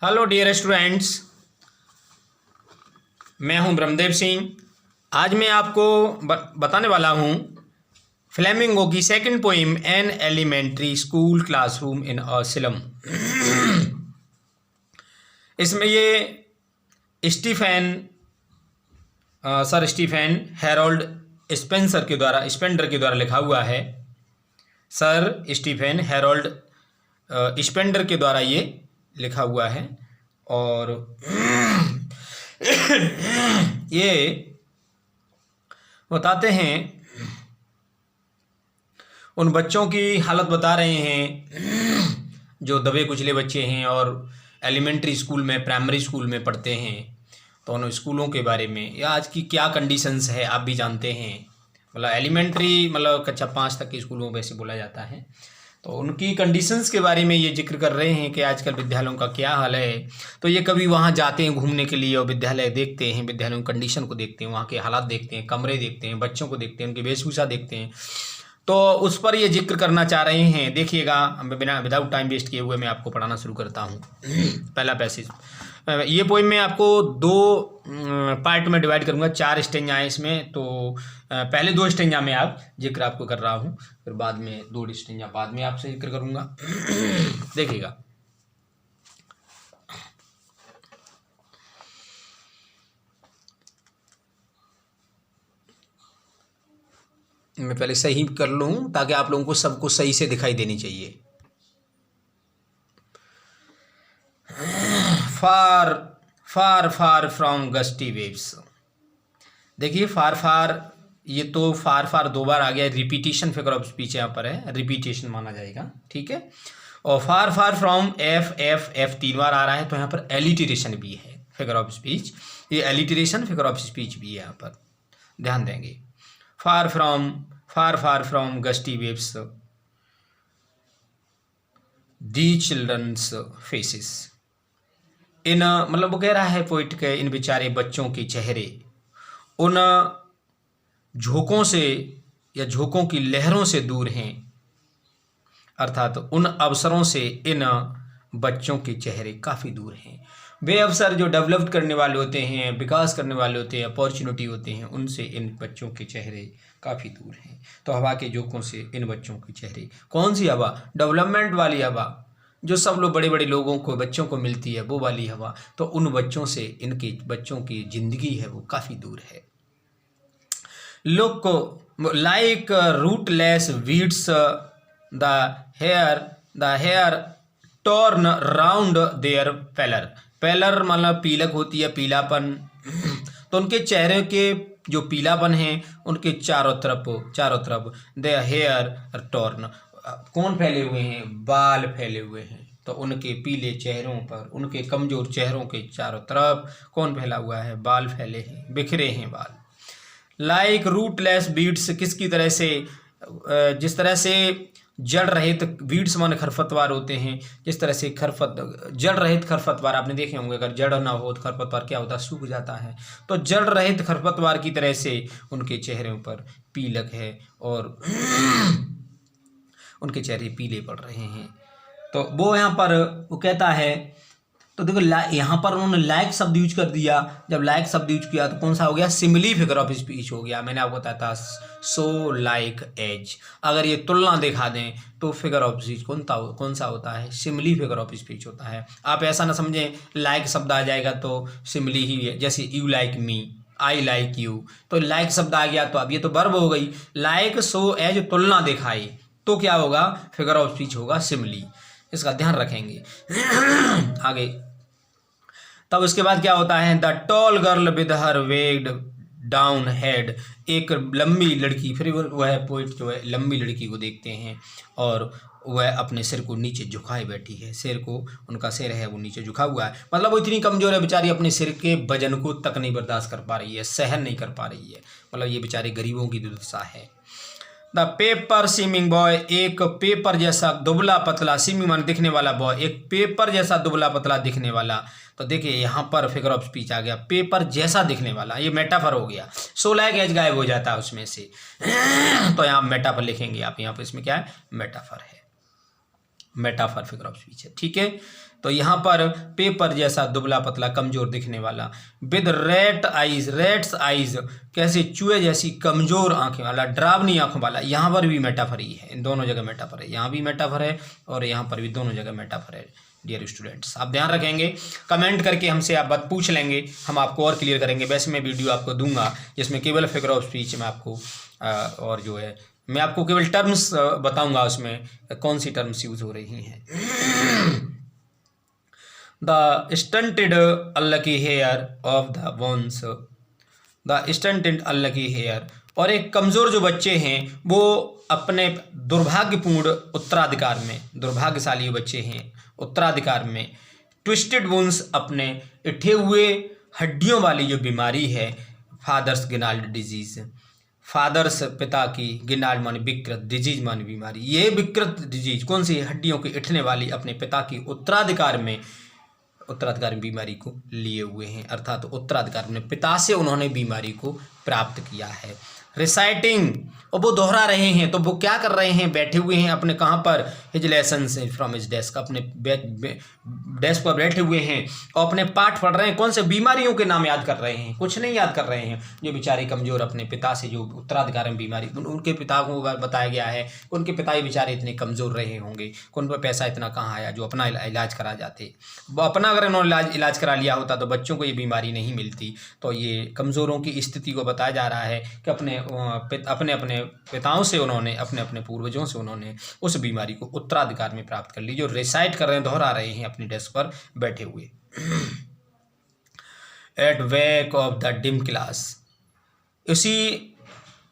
Hello dear students, मैं हूं ब्रह्मदेव सिंह। आज मैं आपको बताने वाला हूं फ्लेमिंगो की second poem an elementary school classroom in a slum. इसमें ये सर स्टीफेन हेरोल्ड स्पेंडर के द्वारा लिखा हुआ है। सर स्टीफेन हेरोल्ड स्पेंडर के द्वारा ये लिखा हुआ है और ये बताते हैं, उन बच्चों की हालत बता रहे हैं जो दबे कुचले बच्चे हैं और एलिमेंट्री स्कूल में, प्राइमरी स्कूल में पढ़ते हैं। तो उन स्कूलों के बारे में या आज की क्या कंडीशंस है आप भी जानते हैं। मतलब एलिमेंट्री मतलब कक्षा 5 तक के स्कूलों में वैसे बोला जाता है। तो उनकी कंडीशंस के बारे में ये जिक्र कर रहे हैं कि आजकल विद्यालयों का क्या हाल है। तो ये कभी वहाँ जाते हैं घूमने के लिए और विद्यालय देखते हैं, विद्यालयों की कंडीशन को देखते हैं, वहाँ के हालात देखते हैं, कमरे देखते हैं, बच्चों को देखते हैं, उनकी वेशभूषा देखते हैं। तो उस पर ये जिक्र करना चाह रहे हैं। देखिएगा, विदाउट टाइम वेस्ट किए हुए मैं आपको पढ़ाना शुरू करता हूँ। पहला पैसेज, ये पोइम मैं आपको 2 पार्ट में डिवाइड करूँगा। 4 स्टेंजा हैं इसमें। तो पहले 2 स्टेंजा में आप जिक्र आपको कर रहा हूँ, फिर बाद में 2 स्टेंजा बाद में आपसे जिक्र करूँगा। देखिएगा, मैं पहले सही कर लूँ ताकि आप लोगों को सबको सही से दिखाई देनी चाहिए। फार फार फार फ्रॉम गस्टी वेव्स। देखिए फार फार, ये तो फार फार 2 बार आ गया। रिपीटिशन फिगर ऑफ स्पीच यहाँ पर है, रिपीटेशन माना जाएगा, ठीक है। और far far from F F F 3 बार आ रहा है। तो यहाँ पर एलिटरेशन भी है, फिगर ऑफ स्पीच। ये एलिटरेशन फिगर ऑफ स्पीच भी है, यहाँ पर ध्यान देंगे। Far far from gusty waves the children's faces. इन मतलब वो कह रहा है पोइट के, इन बेचारे बच्चों के चेहरे उन झोंकों से या झोंकों की लहरों से दूर हैं, अर्थात उन अवसरों से इन बच्चों के चेहरे काफ़ी दूर हैं। वे अवसर जो डेवलप करने वाले होते हैं, विकास करने वाले होते हैं, अपॉर्चुनिटी होते हैं, उनसे इन बच्चों के चेहरे काफ़ी दूर हैं। तो हवा के झोंकों से इन बच्चों के चेहरे, कौन सी हवा? डेवलपमेंट वाली हवा, जो सब लोग बड़े बड़े लोगों को, बच्चों को मिलती है, वो वाली हवा। तो उन बच्चों से इनके बच्चों की ज़िंदगी है वो काफ़ी दूर है। Look like rootless weeds the hair torn round their pallor. Pallor मतलब पीलक होती है, पीलापन। तो उनके चेहरे के जो पीलापन है, उनके चारों तरफ द हेयर टॉर्न, कौन फैले हुए हैं? बाल फैले हुए हैं। तो उनके पीले चेहरों पर, उनके कमजोर चेहरों के चारों तरफ कौन फैला हुआ है? बाल फैले हैं, बिखरे हैं बाल। लाइक रूटलेस बीड्स, किसकी तरह से? जिस तरह से जड़ रहित, बीड्स माने खरपतवार होते हैं, जिस तरह से जड़ रहित खरपतवार आपने देखे होंगे। अगर जड़ ना हो तो खरपतवार क्या होता है? सूख जाता है। तो जड़ रहित खरपतवार की तरह से उनके चेहरों पर पीलक है और उनके चेहरे पीले पड़ रहे हैं। तो वो यहाँ पर वो कहता है, तो देखो यहाँ पर उन्होंने लाइक शब्द यूज कर दिया। जब लाइक शब्द यूज किया तो कौन सा हो गया? सिमिली फिगर ऑफ स्पीच हो गया। मैंने आपको बताया था सो लाइक एज। अगर ये तुलना दिखा दें तो फिगर ऑफ स्पीच कौन सा होता है? सिमिली फिगर ऑफ स्पीच होता है। आप ऐसा ना समझें लाइक शब्द आ जाएगा तो सिमिली ही है। जैसे you like me, I like you, तो लाइक शब्द आ गया तो अब ये तो वर्ब हो गई। लाइक सो एज तुलना दिखाई तो क्या होगा? फिगर ऑफ स्पीच होगा सिमिली। इसका ध्यान रखेंगे। आगे तब उसके बाद क्या होता है? The tall girl with her weighed down head. एक लंबी लड़की, फिर वह पोइट जो है लंबी लड़की को देखते हैं और वह अपने सिर को नीचे झुकाए बैठी है। सिर को, उनका सिर है वो नीचे झुका हुआ है। मतलब वो इतनी कमजोर है बेचारी, अपने सिर के वजन को तक नहीं बर्दाश्त कर पा रही है, सहन नहीं कर पा रही है। मतलब ये बेचारे गरीबों की दुर्दशा है। द पेपर सीमिंग बॉय, एक पेपर जैसा दुबला पतला, सीमिंग मान दिखने वाला, बॉय एक पेपर जैसा दुबला पतला दिखने वाला। तो देखिए यहाँ पर फिगर ऑफ स्पीच आ गया, पेपर जैसा दिखने वाला, ये मेटाफर हो गया। सो लाइक एज गायब हो जाता है उसमें से। तो यहाँ मेटाफर लिखेंगे आप, यहाँ पर इसमें क्या है? मेटाफर है, मेटाफर फिगर ऑफ स्पीच है, ठीक है। तो यहाँ पर पेपर जैसा दुबला पतला कमजोर दिखने वाला। विद रेट्स आइज, कैसे चूहे जैसी कमजोर आंखें वाला, डरावनी आंखों वाला। यहाँ पर भी मेटाफर ही है, इन दोनों जगह मेटाफर है, यहाँ भी मेटाफर है और यहाँ पर भी दोनों जगह मेटाफर है। डियर स्टूडेंट्स, आप ध्यान रखेंगे, कमेंट करके हमसे आप बात पूछ लेंगे, हम आपको और क्लियर करेंगे। वैसे मैं वीडियो आपको दूंगा जिसमें केवल फिगर ऑफ स्पीच में आपको और जो है मैं आपको केवल टर्म्स बताऊंगा, उसमें कौन सी टर्म्स यूज हो रही हैं। The stunted unlucky heir of the ones, the stunted unlucky heir, और एक कमज़ोर जो बच्चे हैं वो अपने दुर्भाग्यपूर्ण उत्तराधिकार में, दुर्भाग्यशाली बच्चे हैं उत्तराधिकार में, ट्विस्टेड वुंस, अपने इठे हुए हड्डियों वाली जो बीमारी है, फादर्स गिनाल्ड डिजीज, फादर्स पिता की, गिनाल्ड मानी विकृत, डिजीज मानी बीमारी, ये विकृत डिजीज कौन सी, हड्डियों की इठने वाली अपने पिता की उत्तराधिकार में बीमारी को लिए हुए हैं, अर्थात उत्तराधिकार में पिता से उन्होंने बीमारी को प्राप्त किया है। रिसाइटिंग, और वो दोहरा रहे हैं, तो वो क्या कर रहे हैं, बैठे हुए हैं अपने कहाँ पर, हिज लेसन से फ्रॉम हिज डेस्क, अपने डेस्क पर बैठे हुए हैं और अपने पाठ पढ़ रहे हैं। कौन से बीमारियों के नाम याद कर रहे हैं, कुछ नहीं याद कर रहे हैं। जो बेचारे कमजोर अपने पिता से जो उत्तराधिकार में बीमारी, उनके पिता को बताया गया है, उनके पिता ही बेचारे इतने कमजोर रहे होंगे, उन पर पैसा इतना कहाँ आया जो अपना इलाज करा जाते। वो अपना अगर उन्होंने इलाज करा लिया होता तो बच्चों को ये बीमारी नहीं मिलती। तो ये कमज़ोरों की स्थिति को बताया जा रहा है कि अपने पिताओं से उन्होंने, अपने पूर्वजों से उन्होंने उस बीमारी को उत्तराधिकार में प्राप्त कर ली, जो रिसाइट कर रहे हैं, दोहरा रहे हैं अपनी डेस्क पर बैठे हुए। At wake of the dim class, इसी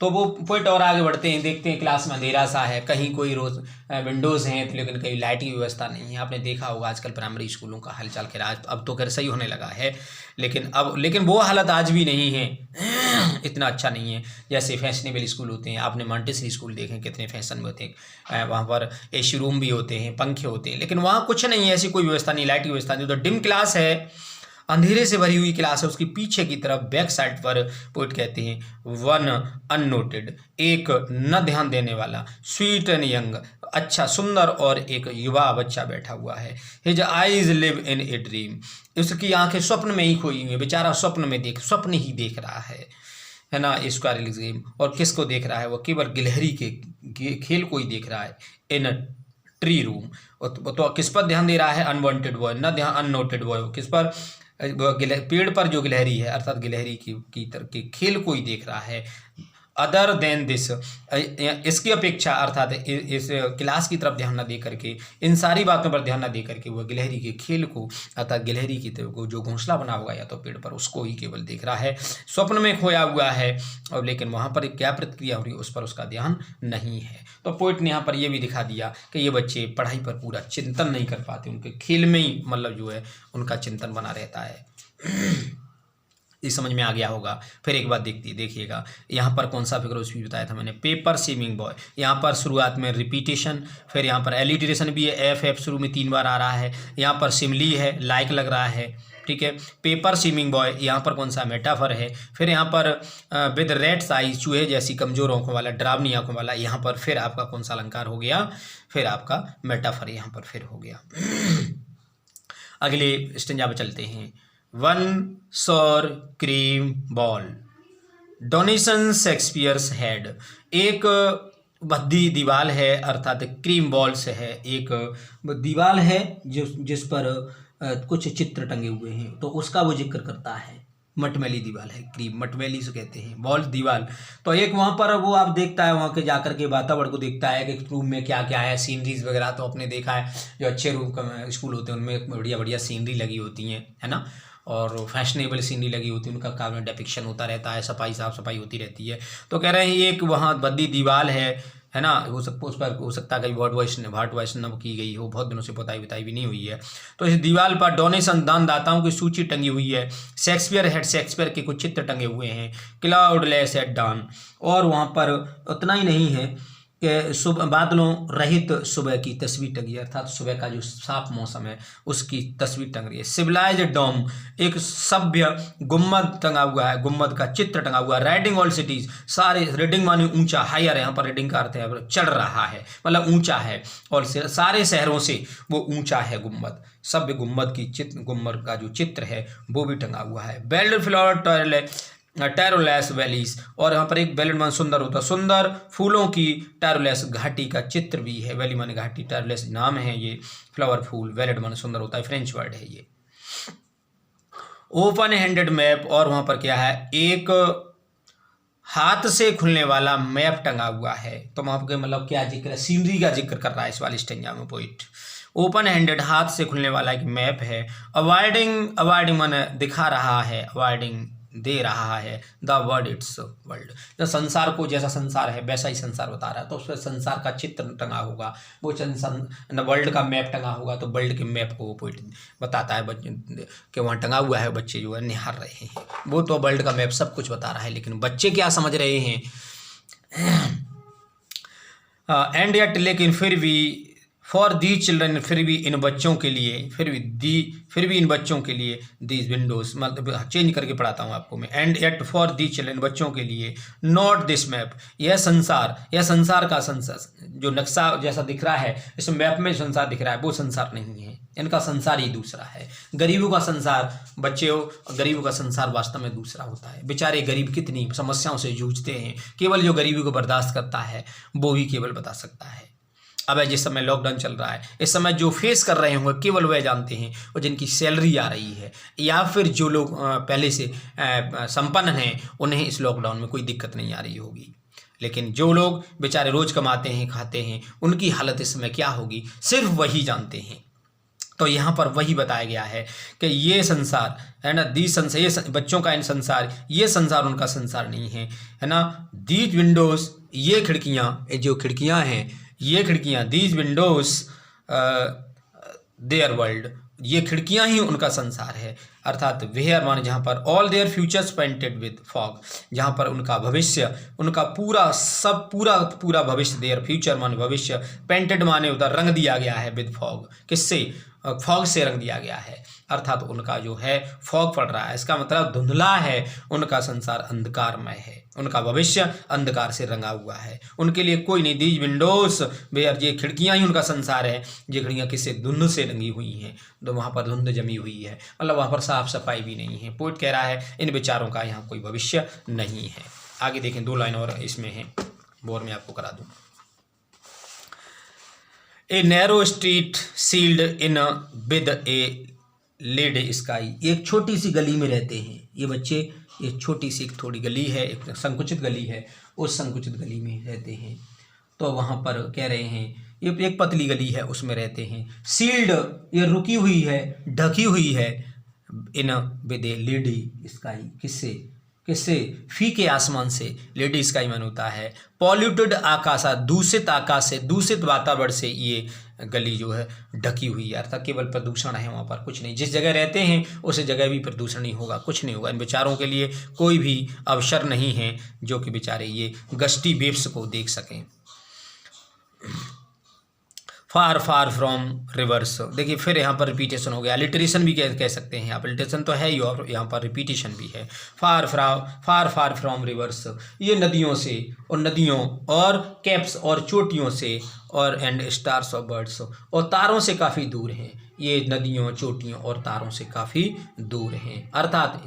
तो वो पॉइंट और आगे बढ़ते हैं, देखते हैं क्लास में अंधेरा सा है, कहीं कोई रोज विंडोज़ हैं तो लेकिन कहीं लाइट की व्यवस्था नहीं है। आपने देखा होगा आजकल प्राइमरी स्कूलों का हालचाल, खैर अब तो खैर सही होने लगा है, लेकिन वो हालत आज भी नहीं है, इतना अच्छा नहीं है जैसे फैशनेबल स्कूल होते हैं। आपने मॉन्टेसरी स्कूल देखें कितने फैशन में होते हैं, वहाँ पर एसी रूम भी होते हैं, पंखे होते हैं, लेकिन वहाँ कुछ नहीं है, ऐसी कोई व्यवस्था नहीं, लाइट की व्यवस्था नहीं। तो डिम क्लास है, अंधेरे से भरी हुई क्लास है, उसकी पीछे की तरफ बैक साइड पर पोइट कहते हैं वन अननोटेड, एक न ध्यान देने वाला, स्वीट एंड यंग, अच्छा सुंदर और एक युवा बच्चा बैठा हुआ है। His eyes live in a dream, उसकी आंखें स्वप्न में ही खोई हुई है, बेचारा स्वप्न ही देख रहा है ना। स्क्वायरल गेम, और किसको देख रहा है, वो केवल गिलहरी के खेल को ही देख रहा है। इन ट्री रूम, तो किस पर ध्यान दे रहा है, अनवांटेड बॉय, न ध्यान, अननोटेड बॉय, किस पर, पेड़ पर जो गिलहरी है, अर्थात गिलहरी की तरह के खेल को ही देख रहा है। अदर देन दिस, इसकी अपेक्षा, अर्थात इस क्लास की तरफ ध्यान न दे करके, इन सारी बातों पर ध्यान न दे करके वह गिलहरी के खेल को, अर्थात गिलहरी की को जो घोंसला बना हुआ या तो पेड़ पर, उसको ही केवल देख रहा है, स्वप्न में खोया हुआ है। और लेकिन वहाँ पर क्या प्रतिक्रिया हो रही है उस पर उसका ध्यान नहीं है। तो पोइट ने यहाँ पर यह भी दिखा दिया कि ये बच्चे पढ़ाई पर पूरा चिंतन नहीं कर पाते, उनके खेल में ही मतलब जो है उनका चिंतन बना रहता है। इस समझ में आ गया होगा। फिर एक बात देखिएगा, यहाँ पर कौन सा फिगर ऑफ स्पीच बताया था मैंने, पेपर सीमिंग बॉय। यहाँ पर शुरुआत में रिपीटेशन, फिर यहाँ पर एलिटरेशन भी है, एफ शुरू में 3 बार आ रहा है। यहाँ पर सिमली है, लाइक लग रहा है, ठीक है। पेपर सीमिंग बॉय, यहाँ पर कौन सा मेटाफर है। फिर यहाँ पर विद रेड्स आइज, चूहे जैसी कमजोर आंखों वाला, डरावनी आंखों वाला, यहाँ पर फिर आपका कौन सा अलंकार हो गया, फिर आपका मेटाफर यहाँ पर फिर हो गया। अगले स्टेंजा पर चलते हैं। वन सौर cream ball, donation Shakespeare's head, एक भद्दी दीवाल है, अर्थात क्रीम बॉल्स है, एक दीवाल है जिस पर कुछ चित्र टंगे हुए हैं, तो उसका वो जिक्र करता है। मटमैली दीवाल है, क्रीम मटमैली से कहते हैं, बॉल दीवाल। तो एक वहाँ पर वो आप देखता है, वहाँ के जाकर के वातावरण को देखता है कि रूम में क्या क्या है, सीनरीज वगैरह तो आपने देखा है, जो अच्छे रूम स्कूल होते हैं उनमें बढ़िया बढ़िया सीनरी लगी होती हैं, है ना, और फैशनेबल सीनरी लगी होती है, उनका काफ़ी डिपिक्शन होता रहता है, साफ सफाई होती रहती है। तो कह रहे हैं एक वहाँ भद्दी दीवाल है ना, उस पर हो सकता है कहीं वाट वॉइस न की गई हो, बहुत दिनों से बताई भी नहीं हुई है। तो इस दीवार पर डोनेशन, दानदाताओं की सूची टंगी हुई है। शेक्सपियर के कुछ चित्र टंगे हुए हैं। क्लाउडलेस एट डॉन, और वहाँ पर उतना ही नहीं है, कि सुबह बादलों रहित सुबह की तस्वीर टंगी है, अर्थात सुबह का जो साफ मौसम है उसकी तस्वीर टंग रही है। सिविलाइज्ड डोम, एक सभ्य गुम्बद टंगा हुआ है, गुम्बद का चित्र टंगा हुआ है। राइडिंग ऑल सिटीज, सारे, रीडिंग माने ऊंचा, हायर, यहाँ पर रीडिंग का अर्थ है चढ़ रहा है, मतलब ऊंचा है, और सारे शहरों से वो ऊंचा है गुम्बद। सभ्य गुम्बद की चित्र, गुम्बद का जो चित्र है वो भी टंगा हुआ है। बेल्ड फ्लावर टैरोलेस वैलीज, और यहाँ पर एक बेल्ड मान सुंदर होता है, सुंदर फूलों की टैरोलेस घाटी का चित्र भी है। वैली माने घाटी, टैरोलेस नाम है ये, फ्लावर फूल, वेलेड माने सुंदर होता है, फ्रेंच वर्ड है ये। ओपन हैंडेड मैप, और वहाँ पर क्या है, एक हाथ से खुलने वाला मैप टंगा हुआ है। तो वहाँ पर मतलब क्या जिक्र है, सीनरी का जिक्र कर रहा है इस वाली स्टेंजा में पोइट। ओपन हैंडेड, हाथ से खुलने वाला एक मैप है। अवॉइडिंग, अवॉइडिंग माने दिखा रहा है, अवॉइडिंग दे रहा है, द वर्ल्ड इट्स वर्ल्ड, जो संसार को, जैसा संसार है वैसा ही संसार बता रहा है, तो उसमें संसार का चित्र टंगा होगा, वो वर्ल्ड का मैप टंगा होगा, तो वर्ल्ड के मैप को वो पोइट बताता है बच्चे कि वहाँ टंगा हुआ है, बच्चे जो है निहार रहे हैं। वो तो वर्ल्ड का मैप सब कुछ बता रहा है, लेकिन बच्चे क्या समझ रहे हैं, एंड यट, लेकिन फिर भी, फॉर दी चिल्ड्रन, फिर भी इन बच्चों के लिए, फिर भी इन बच्चों के लिए, दीज विंडोज, मतलब चेंज करके पढ़ाता हूँ आपको मैं, and at for the children, बच्चों के लिए, नॉट दिस मैप, यह संसार का संसार जो नक्शा जैसा दिख रहा है, इस मैप में संसार दिख रहा है वो संसार नहीं है, इनका संसार ही दूसरा है। गरीबों का संसार, बच्चों, गरीबों का संसार वास्तव में दूसरा होता है। बेचारे गरीब कितनी समस्याओं से जूझते हैं, केवल जो गरीबी को बर्दाश्त करता है वो ही केवल बता सकता है। अब जिस समय लॉकडाउन चल रहा है, इस समय जो फेस कर रहे होंगे केवल वह जानते हैं, और जिनकी सैलरी आ रही है, या फिर जो लोग पहले से संपन्न हैं, उन्हें इस लॉकडाउन में कोई दिक्कत नहीं आ रही होगी। लेकिन जो लोग बेचारे रोज कमाते हैं, खाते हैं, उनकी हालत इस समय क्या होगी सिर्फ वही जानते हैं। तो यहाँ पर वही बताया गया है कि ये संसार है ना, दी संसार, ये बच्चों का इन संसार, ये संसार उनका संसार नहीं है ना। दीज विंडोज, ये खिड़कियाँ, जो खिड़कियाँ हैं, ये खिड़कियाँ, दीज विंडोज देयर वर्ल्ड, ये खिड़कियाँ ही उनका संसार है। अर्थात वेयर माने जहाँ पर all there futures painted with fog, जहाँ पर उनका भविष्य, उनका पूरा भविष्य, देयर फ्यूचर माने भविष्य, पेंटेड माने उधर रंग दिया गया है, विद फॉग, किससे, फॉग से रंग दिया गया है। अर्थात उनका जो है फॉग पड़ रहा है, इसका मतलब धुंधला है, उनका संसार अंधकारमय है, उनका भविष्य अंधकार से रंगा हुआ है, उनके लिए कोई नहीं। दीज विंडोज वेयर, ये खिड़कियां ही उनका संसार है। ये खिड़कियां किससे, धुंध से रंगी हुई हैं, तो वहाँ पर धुंध जमी हुई है, मतलब वहाँ पर साफ सफाई भी नहीं है। पोइट कह रहा है इन बेचारों का यहाँ कोई भविष्य नहीं है। आगे देखें, 2 लाइन और इसमें है, बोर में आपको करा दूँ। A narrow street sealed in with a lead sky, एक छोटी सी गली में रहते हैं ये बच्चे, एक छोटी सी, एक थोड़ी गली है, एक संकुचित गली है, उस संकुचित गली में रहते हैं। तो वहाँ पर कह रहे हैं, ये एक पतली गली है उसमें रहते हैं। सील्ड, ये रुकी हुई है, ढकी हुई है, इन विद ए लेडी स्काई, किससे, फीके आसमान से, लेडी स्काई मन होता है पॉल्यूटेड आकाश, दूषित आकाश से, दूषित वातावरण से ये गली जो है ढकी हुई है। अर्थात केवल प्रदूषण है, वहाँ पर कुछ नहीं, जिस जगह रहते हैं उस जगह भी प्रदूषण नहीं होगा, कुछ नहीं होगा। इन बेचारों के लिए कोई भी अवसर नहीं है जो कि बेचारे ये गस्टी वेव्स को देख सकें। फार फार फ्रॉम रिवर्स, देखिए फिर यहाँ पर रिपीटेशन हो गया, अलिटरेशन भी कह सकते हैं आप, अलिटरेशन तो है ही और यहाँ पर रिपीटेशन भी है। फार फार फ्रॉम रिवर्स, ये नदियों से, और नदियों और कैप्स और चोटियों से, और एंड स्टार्स और बर्ड्स, और तारों से काफ़ी दूर हैं। ये नदियों, चोटियों और तारों से काफ़ी दूर हैं। अर्थात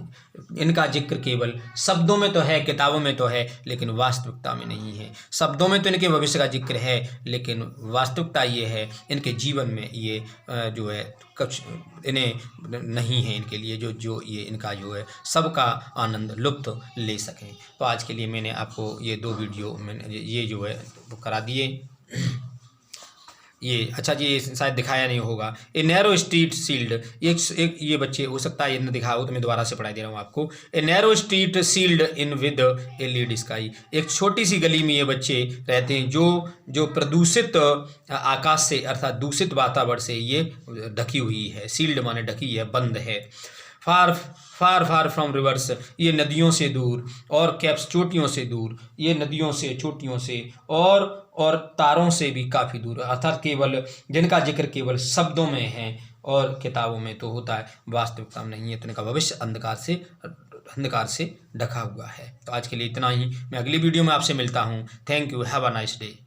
इनका जिक्र केवल शब्दों में तो है, किताबों में तो है, लेकिन वास्तविकता में नहीं है। शब्दों में तो इनके भविष्य का जिक्र है, लेकिन वास्तविकता ये है इनके जीवन में ये जो है कुछ इन्हें नहीं है, इनके लिए जो ये इनका जो है सबका आनंद लुप्त ले सकें। तो आज के लिए मैंने आपको ये 2 वीडियो मैंने ये जो है वो करा दिए। ये अच्छा जी, ये शायद दिखाया नहीं होगा। ए नैरो स्ट्रीट सील्ड, एक ये बच्चे हो सकता है ये न दिखा हो, तो मैं दोबारा से पढ़ा दे रहा हूँ आपको। A narrow street sealed in with a lead sky, एक छोटी सी गली में ये बच्चे रहते हैं जो प्रदूषित आकाश से, अर्थात दूषित वातावरण से ये ढकी हुई है। सील्ड माने ढकी है, बंद है। फार फार फ्रॉम रिवर्स, ये नदियों से दूर, और कैप्स चोटियों से दूर, ये नदियों से, चोटियों से, और और तारों से भी काफ़ी दूर, अर्थात केवल जिनका जिक्र केवल शब्दों में है और किताबों में तो होता है, वास्तविकता में नहीं है। तो इनका भविष्य अंधकार से ढका हुआ है। तो आज के लिए इतना ही। मैं अगली वीडियो में आपसे मिलता हूँ। Thank you. Have a nice day.